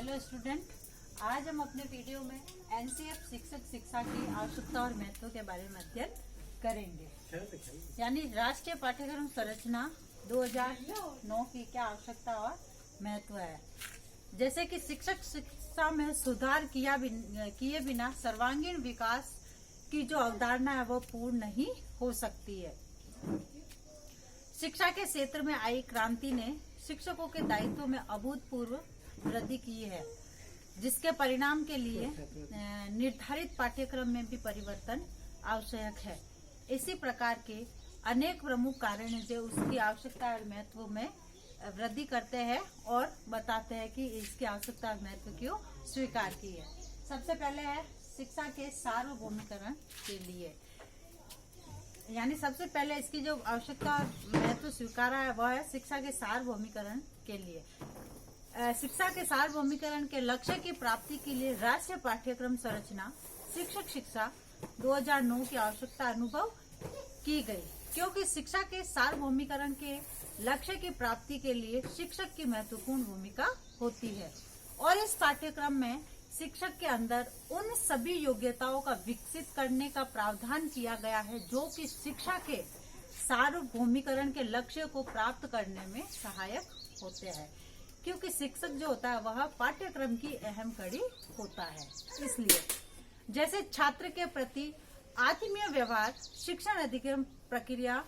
Hello student, आज हम अपने वीडियो में एनसीएफ शिक्षक शिक्षा की आवश्यकता और महत्व के बारे में अध्ययन करेंगे। यानी राष्ट्रीय पाठ्यक्रम संरचना 2009 की क्या आवश्यकता और महत्व है। जैसे कि शिक्षक शिक्षा में सुधार किए बिना सर्वांगीण विकास की जो अवधारणा है वो पूर्ण नहीं हो सकती है। शिक्षा के क्षेत्र में आई क्रांति ने शिक्षकों के दायित्व में अभूतपूर्व वृद्धि की है, जिसके परिणाम के लिए निर्धारित पाठ्यक्रम में भी परिवर्तन आवश्यक है। इसी प्रकार के अनेक प्रमुख कारण हैं जो उसकी आवश्यकता और महत्व में वृद्धि करते हैं और बताते हैं कि इसकी आवश्यकता और महत्व क्यों स्वीकार की है। सबसे पहले है शिक्षा के सार्वभौमिकरण के लिए, यानी सबसे पहले इसकी जो आवश्यकता और महत्व स्वीकारा है वह है शिक्षा के सार्वभौमिकरण के लिए। शिक्षा के सार्वभौमिकरण के लक्ष्य की प्राप्ति के लिए राष्ट्रीय पाठ्यक्रम संरचना शिक्षक शिक्षा 2009 की आवश्यकता अनुभव की गई, क्योंकि शिक्षा के सार्वभौमिकरण के लक्ष्य की प्राप्ति के लिए शिक्षक की महत्वपूर्ण भूमिका होती है और इस पाठ्यक्रम में शिक्षक के अंदर उन सभी योग्यताओं का विकसित करने का प्रावधान किया गया है जो कि शिक्षा के सार्वभौमिकरण के लक्ष्य को प्राप्त करने में सहायक होते हैं, क्योंकि शिक्षक जो होता है वह पाठ्यक्रम की अहम कड़ी होता है। इसलिए जैसे छात्र के प्रति आत्मीय व्यवहार, शिक्षण अधिगम प्रक्रिया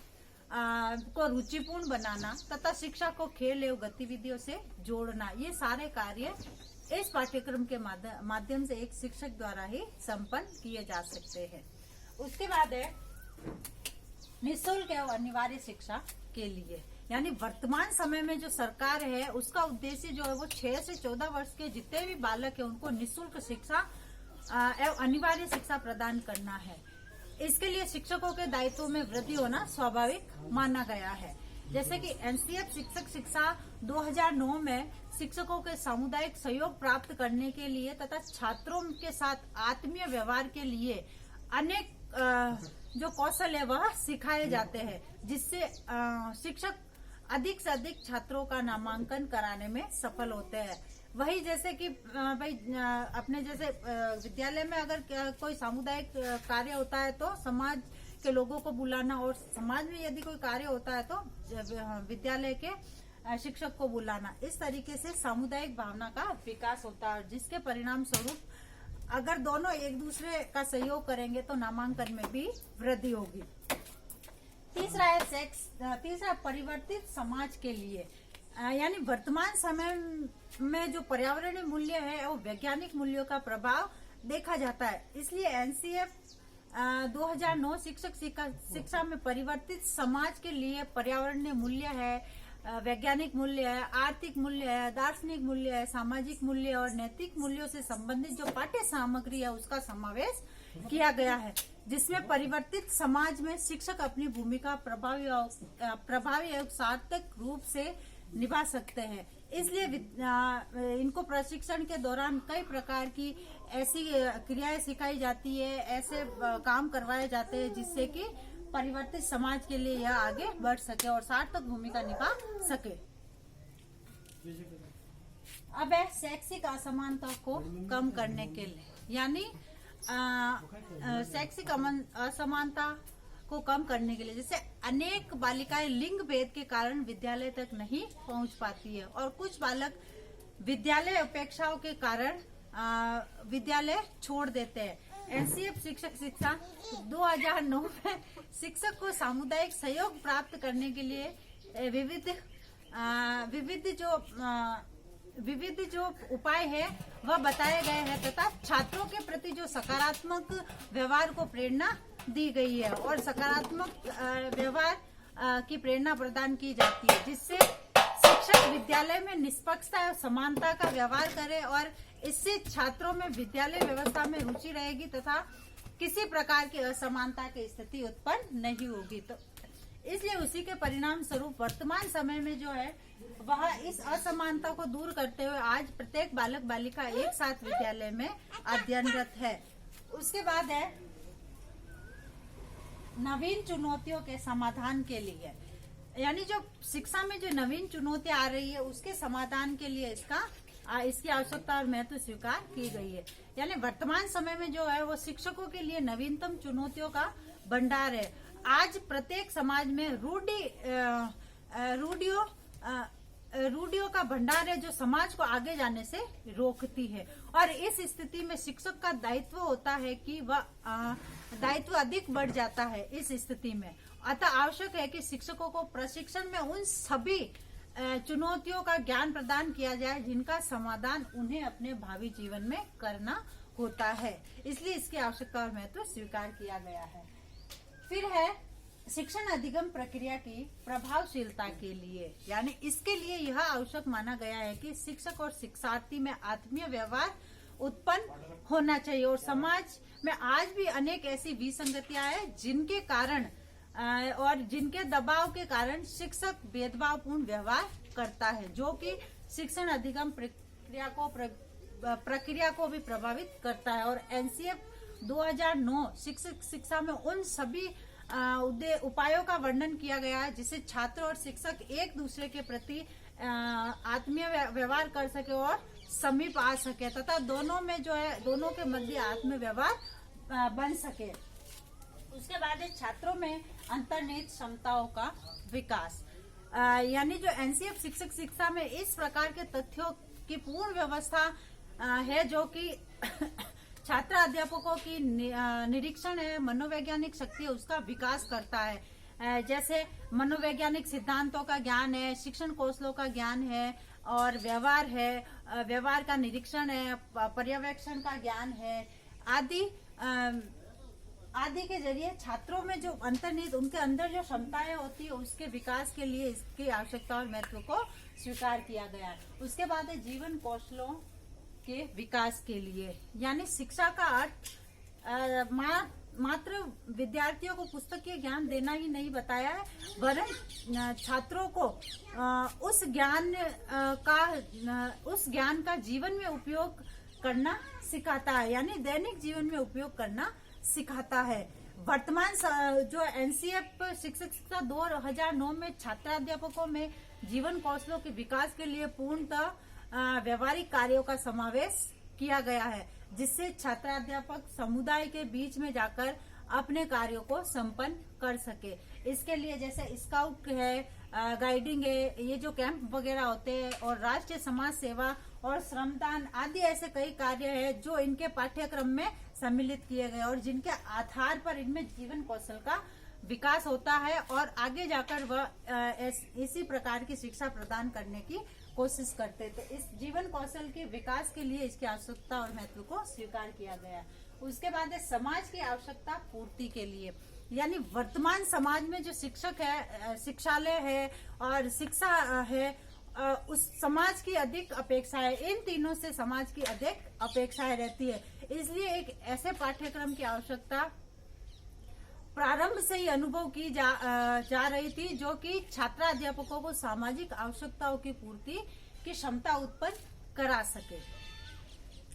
को रुचिपूर्ण बनाना तथा शिक्षा को खेल एवं गतिविधियों से जोड़ना, ये सारे कार्य इस पाठ्यक्रम के माध्यम से एक शिक्षक द्वारा ही संपन्न किए जा सकते हैं। उसके बाद है निःशुल्क एवं अनिवार्य शिक्षा के लिए, यानी वर्तमान समय में जो सरकार है उसका उद्देश्य जो है वो 6 से 14 वर्ष के जितने भी बालक है उनको निःशुल्क शिक्षा एवं अनिवार्य शिक्षा प्रदान करना है। इसके लिए शिक्षकों के दायित्व में वृद्धि होना स्वाभाविक माना गया है। जैसे कि एनसीएफ शिक्षक शिक्षा 2009 में शिक्षकों के सामुदायिक सहयोग प्राप्त करने के लिए तथा छात्रों के साथ आत्मीय व्यवहार के लिए अनेक जो कौशल है वह सिखाए जाते हैं, जिससे शिक्षक अधिक से अधिक छात्रों का नामांकन कराने में सफल होते हैं। वही जैसे कि भाई अपने जैसे विद्यालय में अगर कोई सामुदायिक कार्य होता है तो समाज के लोगों को बुलाना, और समाज में यदि कोई कार्य होता है तो विद्यालय के शिक्षक को बुलाना, इस तरीके से सामुदायिक भावना का विकास होता है, जिसके परिणाम स्वरूप अगर दोनों एक दूसरे का सहयोग करेंगे तो नामांकन में भी वृद्धि होगी। तीसरा परिवर्तित समाज के लिए, यानी वर्तमान समय में जो पर्यावरणीय मूल्य है वो वैज्ञानिक मूल्यों का प्रभाव देखा जाता है। इसलिए एनसीएफ 2009 शिक्षक शिक्षा में परिवर्तित समाज के लिए पर्यावरणीय मूल्य है, वैज्ञानिक मूल्य है, आर्थिक मूल्य है, दार्शनिक मूल्य है, सामाजिक मूल्य और नैतिक मूल्यों से संबंधित जो पाठ्य सामग्री है उसका समावेश किया गया है, जिसमें परिवर्तित समाज में शिक्षक अपनी भूमिका प्रभावी और सार्थक रूप से निभा सकते हैं। इसलिए इनको प्रशिक्षण के दौरान कई प्रकार की ऐसी क्रियाएं सिखाई जाती है, ऐसे काम करवाए जाते हैं जिससे कि परिवर्तित समाज के लिए यह आगे बढ़ सके और सार्थक भूमिका निभा सके। अब है शैक्षिक असमानता को कम करने के लिए, यानी शैक्षिक असमानता को कम करने के लिए, जैसे अनेक बालिकाएं लिंग भेद के कारण विद्यालय तक नहीं पहुंच पाती है और कुछ बालक विद्यालय अपेक्षाओं के कारण विद्यालय छोड़ देते हैं। एनसीएफ शिक्षक शिक्षा 2009 में शिक्षक को सामुदायिक सहयोग प्राप्त करने के लिए विविध जो उपाय है वह बताए गए हैं तथा छात्रों के प्रति जो सकारात्मक व्यवहार को प्रेरणा दी गई है और सकारात्मक व्यवहार की प्रेरणा प्रदान की जाती है, जिससे शिक्षक विद्यालय में निष्पक्षता और समानता का व्यवहार करे और इससे छात्रों में विद्यालय व्यवस्था में रुचि रहेगी तथा किसी प्रकार की असमानता की स्थिति उत्पन्न नहीं होगी। तो इसलिए उसी के परिणाम स्वरूप वर्तमान समय में जो है वह इस असमानता को दूर करते हुए आज प्रत्येक बालक बालिका एक साथ विद्यालय में अध्ययनरत है। उसके बाद है नवीन चुनौतियों के समाधान के लिए, यानी जो शिक्षा में जो नवीन चुनौतियां आ रही है उसके समाधान के लिए इसका इसकी आवश्यकता और महत्व स्वीकार की गई है। यानी वर्तमान समय में जो है वो शिक्षकों के लिए नवीनतम चुनौतियों का भंडार है। आज प्रत्येक समाज में रूढ़ियों का भंडार है जो समाज को आगे जाने से रोकती है, और इस स्थिति में शिक्षक का दायित्व होता है कि वह दायित्व अधिक बढ़ जाता है इस स्थिति में। अतः आवश्यक है कि शिक्षकों को प्रशिक्षण में उन सभी चुनौतियों का ज्ञान प्रदान किया जाए जिनका समाधान उन्हें अपने भावी जीवन में करना होता है। इसलिए इसकी आवश्यकता और महत्व स्वीकार किया गया है। फिर है शिक्षण अधिगम प्रक्रिया की प्रभावशीलता के लिए, यानी इसके लिए यह आवश्यक माना गया है कि शिक्षक और शिक्षार्थी में आत्मीय व्यवहार उत्पन्न होना चाहिए। और समाज में आज भी अनेक ऐसी विसंगतियां हैं जिनके कारण और जिनके दबाव के कारण शिक्षक भेदभावपूर्ण व्यवहार करता है, जो कि शिक्षण अधिगम प्रक्रिया को भी प्रभावित करता है। और एनसीएफ 2009 शिक्षक शिक्षा में उन सभी उपायों का वर्णन किया गया है जिससे छात्र और शिक्षक एक दूसरे के प्रति आत्मीय व्यवहार कर सके और समीप आ सके, तथा दोनों में जो है दोनों के मध्य आत्मीय व्यवहार बन सके। उसके बाद है छात्रों में अंतर्निहित क्षमताओं का विकास, यानी जो एनसीएफ शिक्षक शिक्षा में इस प्रकार के तथ्यों की पूर्ण व्यवस्था है जो कि छात्र अध्यापकों की निरीक्षण है, मनोवैज्ञानिक शक्ति है, उसका विकास करता है। जैसे मनोवैज्ञानिक सिद्धांतों का ज्ञान है, शिक्षण कौशलों का ज्ञान है, और व्यवहार है, व्यवहार का निरीक्षण है, पर्यवेक्षण का ज्ञान है आदि के जरिए छात्रों में जो अंतर्निहित उनके अंदर जो क्षमताएं होती है उसके विकास के लिए इसकी आवश्यकता और महत्व को स्वीकार किया गया है। उसके बाद है जीवन कौशलों के विकास के लिए, यानी शिक्षा का अर्थ मात्र विद्यार्थियों को पुस्तकीय ज्ञान देना ही नहीं बताया है, वरन छात्रों को उस ज्ञान का जीवन में उपयोग करना सिखाता है, यानी दैनिक जीवन में उपयोग करना सिखाता है। वर्तमान जो एनसीएफ शिक्षक शिक्षा 2009 में छात्राध्यापकों में जीवन कौशलों के विकास के लिए पूर्णतः व्यवहारिक कार्यों का समावेश किया गया है, जिससे छात्राध्यापक समुदाय के बीच में जाकर अपने कार्यों को संपन्न कर सके। इसके लिए जैसे स्काउट है, गाइडिंग है, ये जो कैंप वगैरह होते हैं, और राष्ट्रीय समाज सेवा और श्रमदान आदि ऐसे कई कार्य है जो इनके पाठ्यक्रम में सम्मिलित किए गए और जिनके आधार पर इनमें जीवन कौशल का विकास होता है और आगे जाकर वह इसी प्रकार की शिक्षा प्रदान करने की कोशिश करते थे। इस जीवन कौशल के विकास के लिए इसकी आवश्यकता और महत्व को स्वीकार किया गया। उसके बाद है समाज की आवश्यकता पूर्ति के लिए, यानी वर्तमान समाज में जो शिक्षक है, शिक्षालय है और शिक्षा है, उस समाज की अधिक अपेक्षा है। इन तीनों से समाज की अधिक अपेक्षाएं रहती है, इसलिए एक ऐसे पाठ्यक्रम की आवश्यकता प्रारंभ से ही अनुभव की जा रही थी जो कि छात्राध्यापकों को सामाजिक आवश्यकताओं की पूर्ति की क्षमता उत्पन्न करा सके।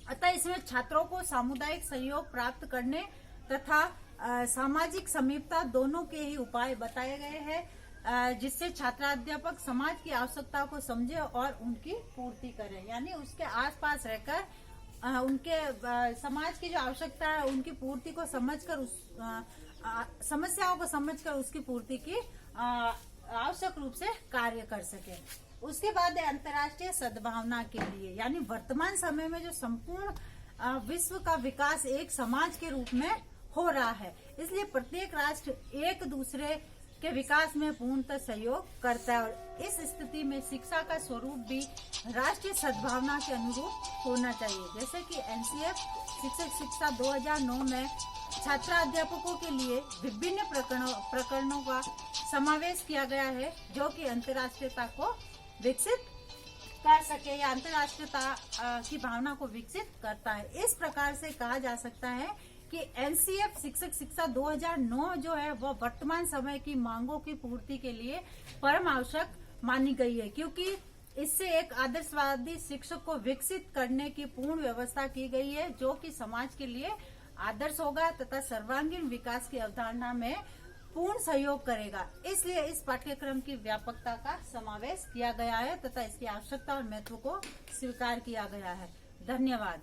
अतः इसमें छात्रों को सामुदायिक सहयोग प्राप्त करने तथा सामाजिक समीपता दोनों के ही उपाय बताए गए हैं, जिससे छात्राध्यापक समाज की आवश्यकताओं को समझे और उनकी पूर्ति करे, यानी उसके आसपास रहकर उनके समाज की जो आवश्यकता है उनकी पूर्ति को समझकर समस्याओं को समझकर उसकी पूर्ति की आवश्यक रूप से कार्य कर सके। उसके बाद है अंतर्राष्ट्रीय सद्भावना के लिए, यानी वर्तमान समय में जो संपूर्ण विश्व का विकास एक समाज के रूप में हो रहा है, इसलिए प्रत्येक राष्ट्र एक दूसरे के विकास में पूर्णतः सहयोग करता है और इस स्थिति में शिक्षा का स्वरूप भी राष्ट्रीय सद्भावना के अनुरूप होना चाहिए। जैसे कि एनसीएफ शिक्षक शिक्षा 2009 में छात्राध्यापकों के लिए विभिन्न प्रकरणों का समावेश किया गया है जो कि अंतर्राष्ट्रीयता को विकसित कर सके या अंतर्राष्ट्रीयता की भावना को विकसित करता है। इस प्रकार से कहा जा सकता है कि एनसीएफ शिक्षक शिक्षा 2009 जो है वह वर्तमान समय की मांगों की पूर्ति के लिए परम आवश्यक मानी गई है, क्योंकि इससे एक आदर्शवादी शिक्षक को विकसित करने की पूर्ण व्यवस्था की गई है जो कि समाज के लिए आदर्श होगा तथा सर्वांगीण विकास की अवधारणा में पूर्ण सहयोग करेगा। इसलिए इस पाठ्यक्रम की व्यापकता का समावेश किया गया है तथा इसकी आवश्यकता और महत्व को स्वीकार किया गया है। धन्यवाद।